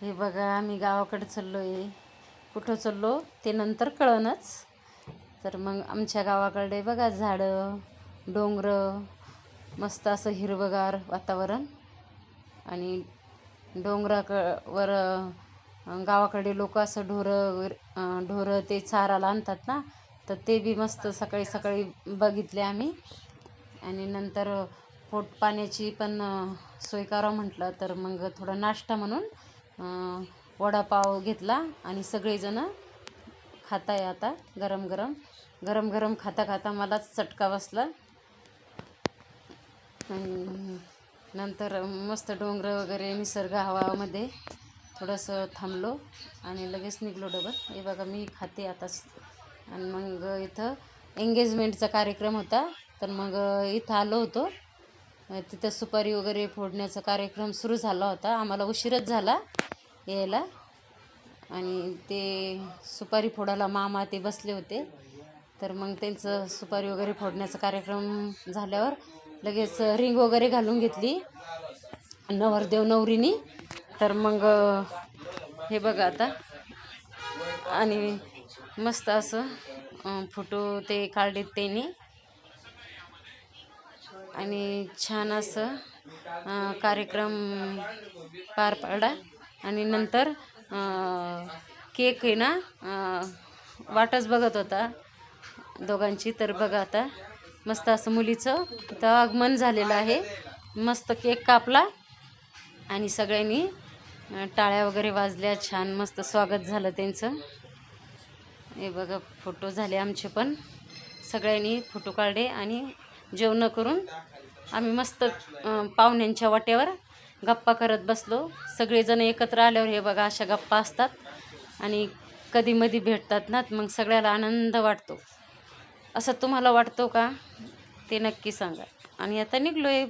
हे बघा आम्ही गावाकडे चाललो आहे. कुठं चाललो ते नंतर कळनच. तर मग आमच्या गावाकडे बघा झाडं, डोंगर, मस्त असं हिरवंगार वातावरण. आणि डोंगरावर गावाकडे लोक असं ढोरं ते चाराला आणतात ना, तर ते बी मस्त सकाळी सकाळी बघितले आम्ही. आणि नंतर पाण्याची पण सोय करा म्हटलं, तर मग थोडा नाश्ता म्हणून वडापाव घेतला आणि सगळेजणं खाताय आता गरम गरम गरम गरम खाता खाता मलाच चटका बसला. आणि नंतर मस्त डोंगर वगैरे निसर्ग हवामध्ये थोडंसं थांबलो आणि लगेच निघलो डबल. हे बघा मी खाते आता. आणि मग इथं एंगेजमेंटचा कार्यक्रम होता, तर मग इथं आलो होतो. तिथं सुपारी वगैरे फोडण्याचा कार्यक्रम सुरू झाला होता. आम्हाला उशीरच झाला यायला. आणि ते सुपारी फोडायला मामा ते बसले होते, तर मग त्यांचं सुपारी वगैरे फोडण्याचा कार्यक्रम झाल्यावर लगेच रिंग वगैरे घालून घेतली नवरदेव नवरीनी. तर मग हे बघा आता. आणि मस्त असं फोटो ते काढलेत त्यांनी. आणि छान असं कार्यक्रम पार पाडला. आणि नंतर केक आहे ना, वाटच बघत होता दोघांची. तर बघा आता मस्त असं मुलीचं इथं आगमन झालेलं आहे. मस्त केक कापला आणि सगळ्यांनी टाळ्या वगैरे वाजल्या. छान मस्त स्वागत झालं त्यांचं. हे बघा फोटो झाले आमचे पण. सगळ्यांनी फोटो काढले आणि जेवण करून आम्ही मस्त पाहुण्यांच्या वाट्यावर गप्पा करत बसलो. सगळेजण एकत्र आल्यावर हे बघा अशा गप्पा असतात आणि कधीमधी भेटतात ना, मग सगळ्याला आनंद वाटतो. असं तुम्हाला वाटतो का ते नक्की सांगा. आणि आता निघलो आहे.